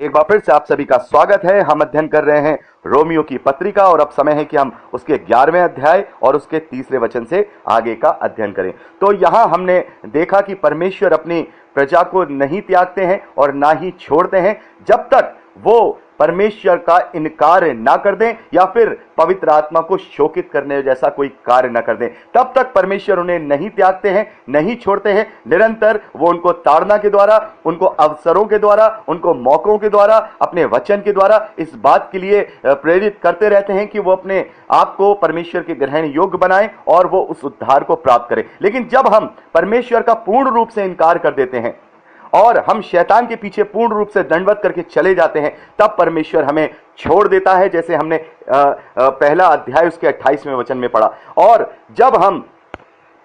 एक बार फिर से आप सभी का स्वागत है। हम अध्ययन कर रहे हैं रोमियो की पत्रिका और अब समय है कि हम उसके 11वें अध्याय और उसके 30वें वचन से आगे का अध्ययन करें। तो यहाँ हमने देखा कि परमेश्वर अपनी प्रजा को नहीं त्यागते हैं और ना ही छोड़ते हैं जब तक वो परमेश्वर का इनकार ना कर दें या फिर पवित्र आत्मा को शोकित करने जैसा कोई कार्य ना कर दें। तब तक परमेश्वर उन्हें नहीं त्यागते हैं, नहीं छोड़ते हैं। निरंतर वो उनको ताड़ना के द्वारा, उनको अवसरों के द्वारा, उनको मौकों के द्वारा, अपने वचन के द्वारा इस बात के लिए प्रेरित करते रहते हैं कि वो अपने आप को परमेश्वर के ग्रहण योग्य बनाएं और वो उस उद्धार को प्राप्त करें। लेकिन जब हम परमेश्वर का पूर्ण रूप से इनकार कर देते हैं और हम शैतान के पीछे पूर्ण रूप से दंडवत करके चले जाते हैं, तब परमेश्वर हमें छोड़ देता है, जैसे हमने पहला अध्याय उसके 28वें वचन में पढ़ा। और जब हम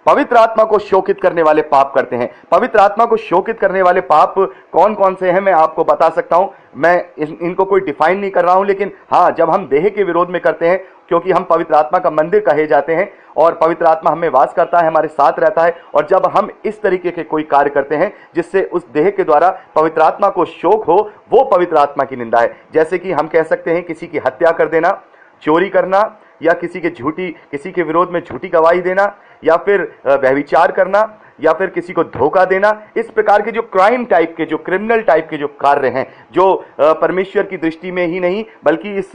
पवित्र आत्मा को शोकित करने वाले पाप करते हैं, पवित्र आत्मा को शोकित करने वाले पाप कौन कौन से हैं मैं आपको बता सकता हूं। मैं इनको कोई डिफाइन नहीं कर रहा हूं, लेकिन हाँ, जब हम देह के विरोध में करते हैं, क्योंकि हम पवित्र आत्मा का मंदिर कहे जाते हैं और पवित्र आत्मा हमें वास करता है, हमारे साथ रहता है, और जब हम इस तरीके के कोई कार्य करते हैं जिससे उस देह के द्वारा पवित्र आत्मा को शोक हो, वो पवित्र आत्मा की निंदा है। जैसे कि हम कह सकते हैं किसी की हत्या कर देना, चोरी करना, या किसी के विरोध में झूठी गवाही देना, या फिर व्यभिचार करना, या फिर किसी को धोखा देना। इस प्रकार के जो क्राइम टाइप के, जो क्रिमिनल टाइप के जो कार्य हैं, जो परमेश्वर की दृष्टि में ही नहीं बल्कि इस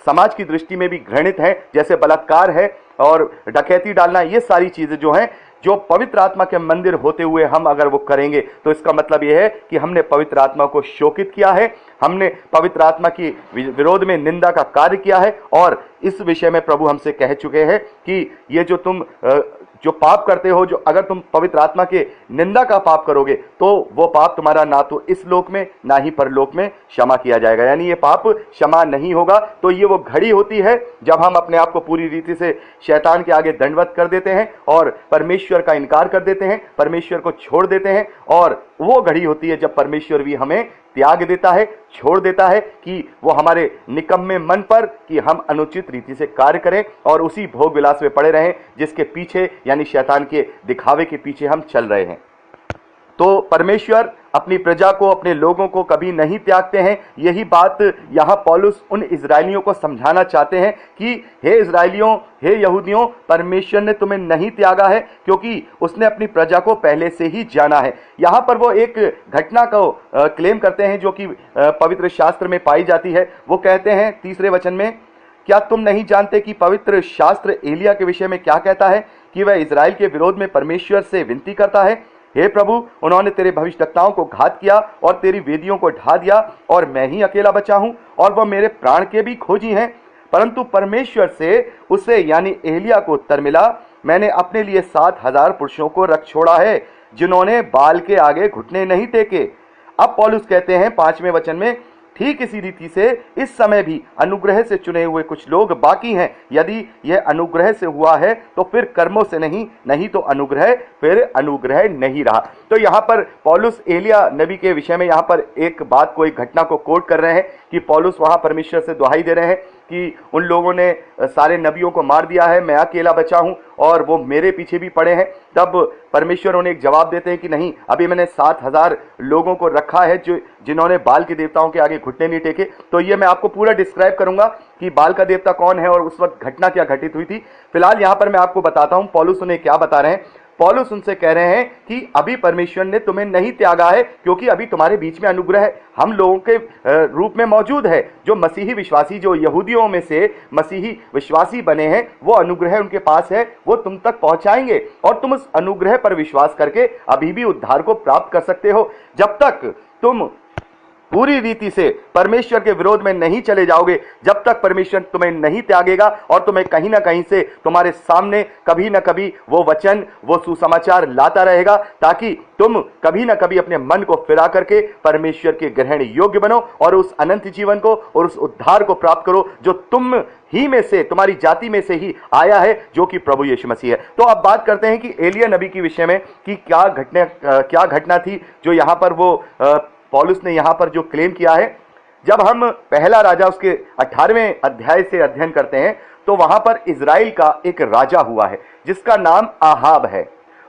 समाज की दृष्टि में भी घृणित है, जैसे बलात्कार है और डकैती डालना, ये सारी चीजें जो हैं, जो पवित्र आत्मा के मंदिर होते हुए हम अगर वो करेंगे, तो इसका मतलब यह है कि हमने पवित्र आत्मा को शोकित किया है, हमने पवित्र आत्मा की विरोध में निंदा का कार्य किया है। और इस विषय में प्रभु हमसे कह चुके हैं कि ये जो तुम जो पाप करते हो, जो अगर तुम पवित्र आत्मा के निंदा का पाप करोगे, तो वो पाप तुम्हारा ना तो इस लोक में ना ही परलोक में क्षमा किया जाएगा, यानी ये पाप क्षमा नहीं होगा। तो ये वो घड़ी होती है जब हम अपने आप को पूरी रीति से शैतान के आगे दंडवत कर देते हैं और परमेश्वर का इनकार कर देते हैं, परमेश्वर को छोड़ देते हैं। और वो घड़ी होती है जब परमेश्वर भी हमें त्याग देता है, छोड़ देता है कि वो हमारे निकम्मे मन पर कि हम अनुचित रीति से कार्य करें और उसी भोग विलास में पड़े रहें जिसके पीछे, यानी शैतान के दिखावे के पीछे हम चल रहे हैं। तो परमेश्वर अपनी प्रजा को, अपने लोगों को कभी नहीं त्यागते हैं। यही बात यहाँ पौलुस उन इजरायलियों को समझाना चाहते हैं कि हे इजरायलियों, हे यहूदियों, परमेश्वर ने तुम्हें नहीं त्यागा है क्योंकि उसने अपनी प्रजा को पहले से ही जाना है। यहाँ पर वो एक घटना को क्लेम करते हैं जो कि पवित्र शास्त्र में पाई जाती है। वो कहते हैं 3रे वचन में, क्या तुम नहीं जानते कि पवित्र शास्त्र एलिया के विषय में क्या कहता है कि वह इजराइल के विरोध में परमेश्वर से विनती करता है, हे प्रभु, उन्होंने तेरे भविष्यद्वक्ताओं को घात किया और तेरी वेदियों को ढा दिया और मैं ही अकेला बचा हूं और वह मेरे प्राण के भी खोजी हैं। परंतु परमेश्वर से उसे यानी एलिया को उत्तर मिला, मैंने अपने लिए 7,000 पुरुषों को रख छोड़ा है जिन्होंने बाल के आगे घुटने नहीं टेके। अब पौलुस कहते हैं 5वें वचन में, ठीक इसी रीति से इस समय भी अनुग्रह से चुने हुए कुछ लोग बाकी हैं। यदि यह अनुग्रह से हुआ है तो फिर कर्मों से नहीं, नहीं तो अनुग्रह फिर अनुग्रह नहीं रहा। तो यहाँ पर पौलुस एलिया नबी के विषय में यहाँ पर एक बात को, एक घटना को कोट कर रहे हैं कि पौलुस वहाँ परमेश्वर से दुहाई दे रहे हैं कि उन लोगों ने सारे नबियों को मार दिया है, मैं अकेला बचा हूं और वो मेरे पीछे भी पड़े हैं। तब परमेश्वर उन्हें एक जवाब देते हैं कि नहीं, अभी मैंने 7,000 लोगों को रखा है जो जिन्होंने बाल के देवताओं के आगे घुटने नहीं टेके। तो ये मैं आपको पूरा डिस्क्राइब करूंगा कि बाल का देवता कौन है और उस वक्त घटना क्या घटित हुई थी। फिलहाल यहाँ पर मैं आपको बताता हूँ पौलुस उन्हें क्या बता रहे हैं। पौलुस उनसे कह रहे हैं कि अभी परमेश्वर ने तुम्हें नहीं त्यागा है क्योंकि अभी तुम्हारे बीच में अनुग्रह हम लोगों के रूप में मौजूद है। जो मसीही विश्वासी, जो यहूदियों में से मसीही विश्वासी बने हैं, वो अनुग्रह उनके पास है, वो तुम तक पहुंचाएंगे और तुम उस अनुग्रह पर विश्वास करके अभी भी उद्धार को प्राप्त कर सकते हो। जब तक तुम पूरी रीति से परमेश्वर के विरोध में नहीं चले जाओगे, जब तक परमेश्वर तुम्हें नहीं त्यागेगा और तुम्हें कहीं ना कहीं से तुम्हारे सामने कभी ना कभी वो वचन, वो सुसमाचार लाता रहेगा ताकि तुम कभी ना कभी अपने मन को फिरा करके परमेश्वर के ग्रहण योग्य बनो और उस अनंत जीवन को और उस उद्धार को प्राप्त करो जो तुम ही में से, तुम्हारी जाति में से ही आया है, जो कि प्रभु यीशु मसीह है। तो अब बात करते हैं कि एलिया नबी के विषय में कि क्या घटना थी जो यहाँ पर वो पौलुस ने यहाँ पर जो क्लेम किया है। जब हम पहला राजा उसके 18वें अध्याय से अध्ययन करते हैं तो वहां पर इजराइल का एक राजा हुआ है जिसका नाम आहाब है।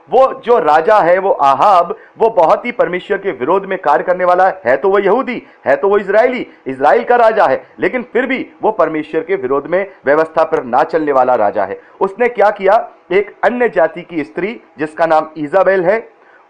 वो जो राजा है, वो आहाब, वो बहुत ही परमेश्वर के विरोध में कार्य करने वाला है। तो वो यहूदी है, तो वो इजरायली, इजराइल का राजा है, लेकिन फिर भी वो परमेश्वर के विरोध में व्यवस्था पर ना चलने वाला राजा है। उसने क्या किया, एक अन्य जाति की स्त्री जिसका नाम इजाबेल है,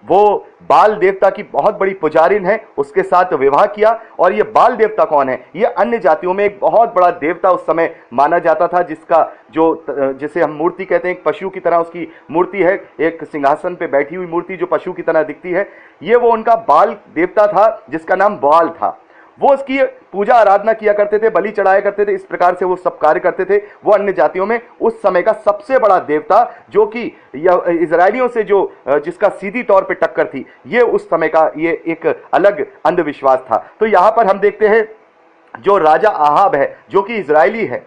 वो बाल देवता की बहुत बड़ी पुजारिन है, उसके साथ विवाह किया। और ये बाल देवता कौन है? ये अन्य जातियों में एक बहुत बड़ा देवता उस समय माना जाता था, जिसे हम मूर्ति कहते हैं, एक पशु की तरह उसकी मूर्ति है, एक सिंहासन पे बैठी हुई मूर्ति जो पशु की तरह दिखती है। ये वो उनका बाल देवता था जिसका नाम बाल था। वो उसकी पूजा आराधना किया करते थे, बलि चढ़ाया करते थे, इस प्रकार से वो सब कार्य करते थे। वो अन्य जातियों में उस समय का सबसे बड़ा देवता, जो कि इजरायलियों से जिसका सीधी तौर पे टक्कर थी, ये उस समय का ये एक अलग अंधविश्वास था। तो यहां पर हम देखते हैं जो राजा आहाब है, जो कि इजरायली है,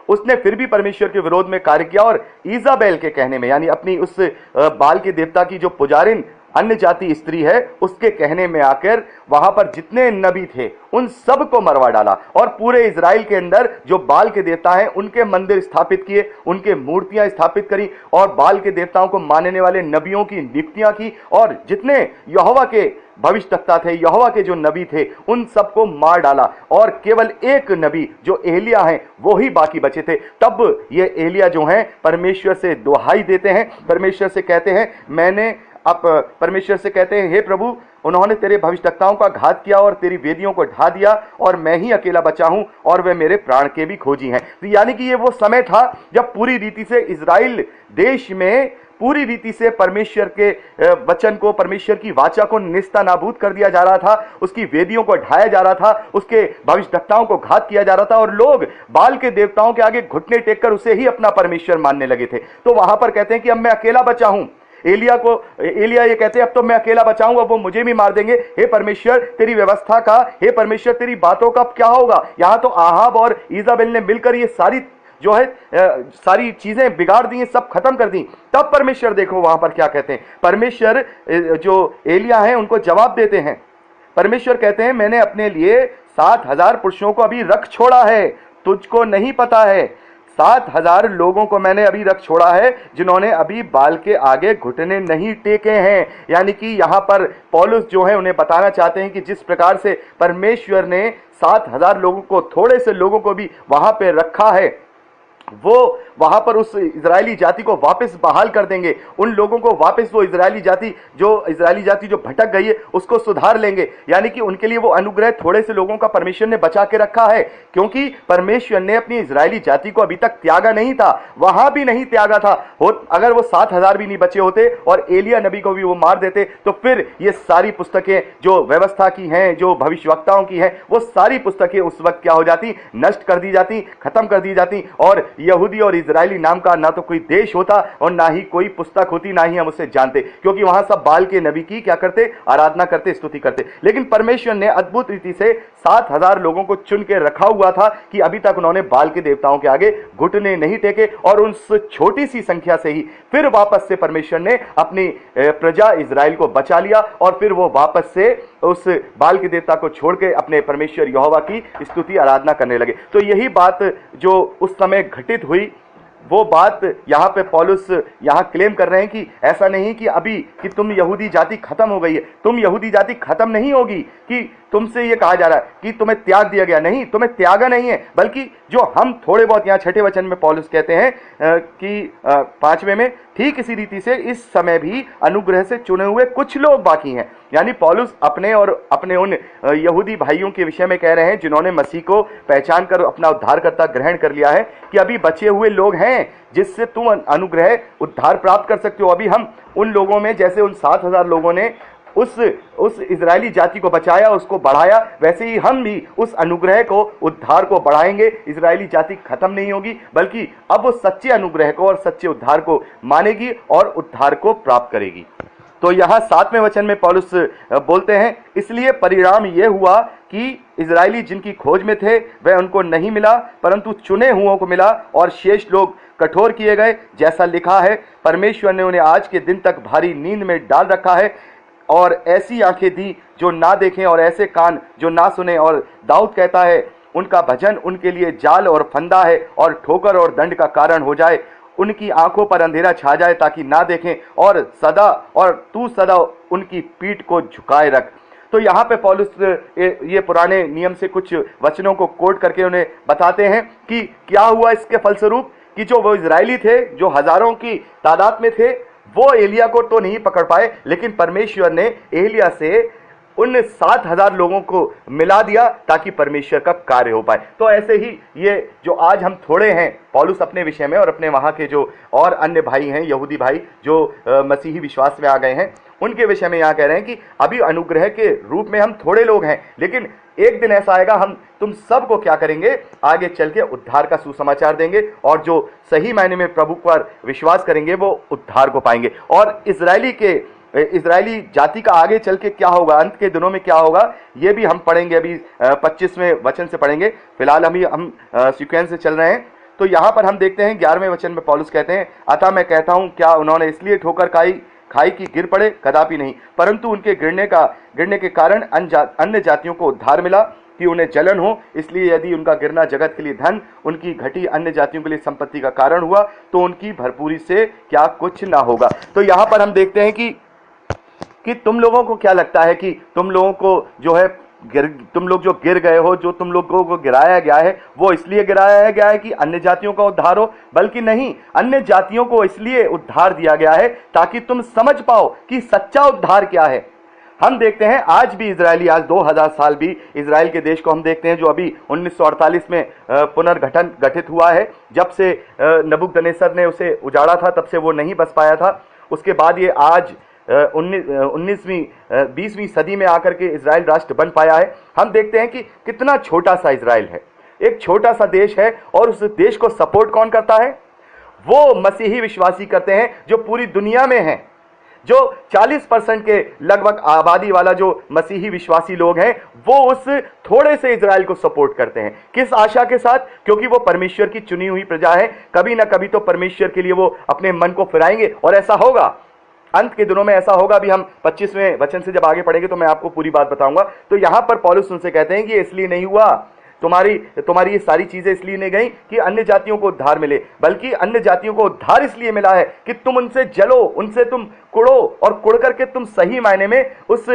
उसने फिर भी परमेश्वर के विरोध में कार्य किया और इजाबेल के कहने में, यानी अपनी उस बाल के देवता की जो पुजारिन अन्य जाति स्त्री है, उसके कहने में आकर वहां पर जितने नबी थे उन सब को मरवा डाला और पूरे इजराइल के अंदर जो बाल के देवता हैं उनके मंदिर स्थापित किए, उनके मूर्तियां स्थापित करी और बाल के देवताओं को मानने वाले नबियों की नियुक्तियां की और जितने यहोवा के भविष्यवक्ता थे, यहोवा के जो नबी थे, उन सबको मार डाला और केवल एक नबी जो एलिया हैं वो ही बाकी बचे थे। तब ये एलिया जो हैं परमेश्वर से दुहाई देते हैं, परमेश्वर से कहते हैं, परमेश्वर से कहते हैं, हे प्रभु, उन्होंने तेरे भविष्यवक्ताओं का घात किया और तेरी वेदियों को ढा दिया और मैं ही अकेला बचा हूं और वे मेरे प्राण के भी खोजी हैं। तो यानी कि ये वो समय था जब पूरी रीति से इजराइल देश में पूरी रीति से परमेश्वर के वचन को, परमेश्वर की वाचा को निस्तानाबूद कर दिया जा रहा था, उसकी वेदियों को ढाया जा रहा था, उसके भविष्यवक्ताओं को घात किया जा रहा था और लोग बाल के देवताओं के आगे घुटने टेककर उसे ही अपना परमेश्वर मानने लगे थे। तो वहां पर कहते हैं कि अब मैं अकेला बचा हूं। एलिया ये कहते हैं, अब तो मैं अकेला बचाऊंगा, वो मुझे भी मार देंगे। हे परमेश्वर, तेरी व्यवस्था का, हे परमेश्वर, तेरी बातों का क्या होगा? यहां तो आहाब और इजाबेल ने मिलकर ये सारी जो है सारी चीजें बिगाड़ दी, सब खत्म कर दी। तब परमेश्वर देखो वहां पर क्या कहते हैं। परमेश्वर जो एलिया है उनको जवाब देते हैं। परमेश्वर कहते हैं, मैंने अपने लिए 7,000 पुरुषों को अभी रख छोड़ा है, तुझको नहीं पता है। 7,000 लोगों को मैंने अभी रख छोड़ा है जिन्होंने अभी बाल के आगे घुटने नहीं टेके हैं। यानी कि यहां पर पौलुस जो है उन्हें बताना चाहते हैं कि जिस प्रकार से परमेश्वर ने 7,000 लोगों को, थोड़े से लोगों को भी वहां पे रखा है, वो वहां पर उस इजरायली जाति को वापस बहाल कर देंगे। उन लोगों को वापस, वो इजरायली जाति जो भटक गई है उसको सुधार लेंगे। यानी कि उनके लिए वो अनुग्रह थोड़े से लोगों का परमेश्वर ने बचा के रखा है, क्योंकि परमेश्वर ने अपनी इजरायली जाति को अभी तक त्यागा नहीं था, वहां भी नहीं त्यागा था। अगर वो 7,000 भी नहीं बचे होते और एलिया नबी को भी वो मार देते, तो फिर ये सारी पुस्तकें जो व्यवस्था की हैं, जो भविष्यवक्ताओं की हैं, वो सारी पुस्तकें उस वक्त क्या हो जाती? नष्ट कर दी जाती, खत्म कर दी जाती और यहूदी और इजरायली नाम का ना तो कोई देश होता और ना ही कोई पुस्तक होती, ना ही हम उसे जानते, क्योंकि वहां सब बाल के नबी की क्या करते? आराधना करते, स्तुति करते। लेकिन परमेश्वर ने अद्भुत रीति से 7,000 लोगों को चुन के रखा हुआ था कि अभी तक उन्होंने बाल के देवताओं के आगे घुटने नहीं टेके और उस छोटी सी संख्या से ही फिर वापस से परमेश्वर ने अपनी प्रजा इजराइल को बचा लिया और फिर वो वापस से उस बाल के देवता को छोड़ के अपने परमेश्वर यहोवा की स्तुति आराधना करने लगे। तो यही बात जो उस समय घटित हुई, वो बात यहां पे पौलुस यहां क्लेम कर रहे हैं कि ऐसा नहीं कि अभी कि तुम यहूदी जाति खत्म हो गई है। तुम यहूदी जाति खत्म नहीं होगी कि तुमसे ये कहा जा रहा है कि तुम्हें त्याग दिया गया। नहीं, तुम्हें त्यागा नहीं है, बल्कि जो हम थोड़े बहुत, यहाँ 6ठे वचन में पौलुस कहते हैं कि 5वें में, ठीक इसी रीति से इस समय भी अनुग्रह से चुने हुए कुछ लोग बाकी हैं। यानी पौलुस अपने और अपने उन यहूदी भाइयों के विषय में कह रहे हैं जिन्होंने मसीह को पहचान कर अपना उद्धारकर्ता ग्रहण कर लिया है, कि अभी बचे हुए लोग हैं जिससे तुम अनुग्रह उद्धार प्राप्त कर सकते हो। अभी हम उन लोगों में, जैसे उन 7,000 लोगों ने उस इजरायली जाति को बचाया, उसको बढ़ाया, वैसे ही हम भी उस अनुग्रह को, उद्धार को बढ़ाएंगे। इजरायली जाति खत्म नहीं होगी, बल्कि अब वो सच्चे अनुग्रह को और सच्चे उद्धार को मानेगी और उद्धार को प्राप्त करेगी। तो यहां 7वें वचन में पौलुस बोलते हैं, इसलिए परिणाम यह हुआ कि इजरायली जिनकी खोज में थे वह उनको नहीं मिला, परंतु चुने हुओं को मिला और शेष लोग कठोर किए गए। जैसा लिखा है, परमेश्वर ने उन्हें आज के दिन तक भारी नींद में डाल रखा है और ऐसी आंखें दी जो ना देखें और ऐसे कान जो ना सुने। और दाऊद कहता है, उनका भजन उनके लिए जाल और फंदा है और ठोकर और दंड का कारण हो जाए। उनकी आंखों पर अंधेरा छा जाए ताकि ना देखें, और तू सदा उनकी पीठ को झुकाए रख। तो यहाँ पे पौलुस ये पुराने नियम से कुछ वचनों को कोट करके उन्हें बताते हैं कि क्या हुआ इसके फलस्वरूप, कि जो वो इजरायली थे जो हजारों की तादाद में थे, वो एलिया को तो नहीं पकड़ पाए, लेकिन परमेश्वर ने एलिया से उन 7,000 लोगों को मिला दिया ताकि परमेश्वर का कार्य हो पाए। तो ऐसे ही ये जो आज हम थोड़े हैं पौलुस अपने विषय में और अपने वहाँ के जो और अन्य भाई हैं, यहूदी भाई जो मसीही विश्वास में आ गए हैं, उनके विषय में यहाँ कह रहे हैं कि अभी अनुग्रह के रूप में हम थोड़े लोग हैं, लेकिन एक दिन ऐसा आएगा हम तुम सबको क्या करेंगे, आगे चल के उद्धार का सुसमाचार देंगे, और जो सही मायने में प्रभु पर विश्वास करेंगे वो उद्धार को पाएंगे। और इजरायली जाति का आगे चल के क्या होगा, अंत के दिनों में क्या होगा, ये भी हम पढ़ेंगे। अभी 25वें वचन से पढ़ेंगे, फिलहाल हम सीक्वेंस से चल रहे हैं। तो यहाँ पर हम देखते हैं 11वें वचन में पौलुस कहते हैं, अतः मैं कहता हूँ क्या उन्होंने इसलिए ठोकर खाई कि गिर पड़े, कदापि नहीं, परंतु उनके गिरने के कारण अन्य जातियों को उद्धार मिला कि उन्हें जलन हो। इसलिए यदि उनका गिरना जगत के लिए धन, उनकी घटी अन्य जातियों के लिए संपत्ति का कारण हुआ, तो उनकी भरपूरी से क्या कुछ ना होगा। तो यहाँ पर हम देखते हैं कि तुम लोगों को क्या लगता है कि तुम लोगों को जो है तुम लोग जो गिर गए हो, जो तुम लोगों को गिराया गया है, वो इसलिए गिराया गया है कि अन्य जातियों का उद्धार हो, बल्कि नहीं, अन्य जातियों को इसलिए उद्धार दिया गया है ताकि तुम समझ पाओ कि सच्चा उद्धार क्या है। हम देखते हैं आज भी इजरायली, आज 2000 साल भी इजराइल के देश को हम देखते हैं जो अभी 1948 में गठित हुआ है। जब से नबूकदनेस्सर ने उसे उजाड़ा था तब से वो नहीं बस पाया था। उसके बाद ये आज 20वीं सदी में आकर के इजराइल राष्ट्र बन पाया है। हम देखते हैं कि कितना छोटा सा इजराइल है, एक छोटा सा देश है, और उस देश को सपोर्ट कौन करता है, वो मसीही विश्वासी करते हैं जो पूरी दुनिया में हैं। जो 40% के लगभग आबादी वाला जो मसीही विश्वासी लोग हैं, वो उस थोड़े से इजराइल को सपोर्ट करते हैं। किस आशा के साथ? क्योंकि वो परमेश्वर की चुनी हुई प्रजा है, कभी ना कभी तो परमेश्वर के लिए वो अपने मन को फिराएंगे, और ऐसा होगा, अंत के दिनों में ऐसा होगा। भी हम 25वें वचन से जब आगे पढ़ेंगे तो मैं आपको पूरी बात बताऊंगा। तो यहां पर पौलुस उनसे कहते हैं कि इसलिए नहीं हुआ, तुम्हारी ये सारी चीजें इसलिए नहीं गई कि अन्य जातियों को उद्धार मिले, बल्कि अन्य जातियों को उद्धार इसलिए मिला है कि तुम उनसे जलो, उनसे तुम कुड़ो, और कुड़ करके तुम सही मायने में उस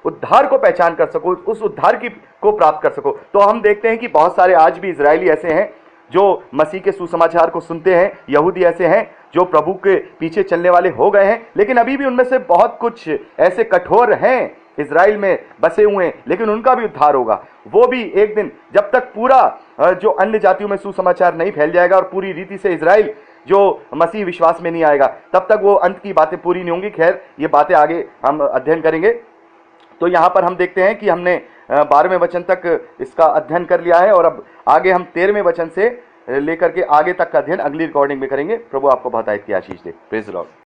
उद्धार को पहचान कर सको, उस उद्धार को प्राप्त कर सको। तो हम देखते हैं कि बहुत सारे आज भी इजरायली ऐसे हैं जो मसीह के सुसमाचार को सुनते हैं, यहूदी ऐसे हैं जो प्रभु के पीछे चलने वाले हो गए हैं, लेकिन अभी भी उनमें से बहुत कुछ ऐसे कठोर हैं इजराइल में बसे हुए हैं, लेकिन उनका भी उद्धार होगा। वो भी एक दिन, जब तक पूरा जो अन्य जातियों में सुसमाचार नहीं फैल जाएगा और पूरी रीति से इजराइल जो मसीह विश्वास में नहीं आएगा, तब तक वो अंत की बातें पूरी नहीं होंगी। खैर, ये बातें आगे हम अध्ययन करेंगे। तो यहाँ पर हम देखते हैं कि हमने 12वें वचन तक इसका अध्ययन कर लिया है, और अब आगे हम 13वें वचन से लेकर के आगे तक का अध्ययन अगली रिकॉर्डिंग में करेंगे। प्रभु आपको बहुत आयत की आशीष दे। Praise the Lord.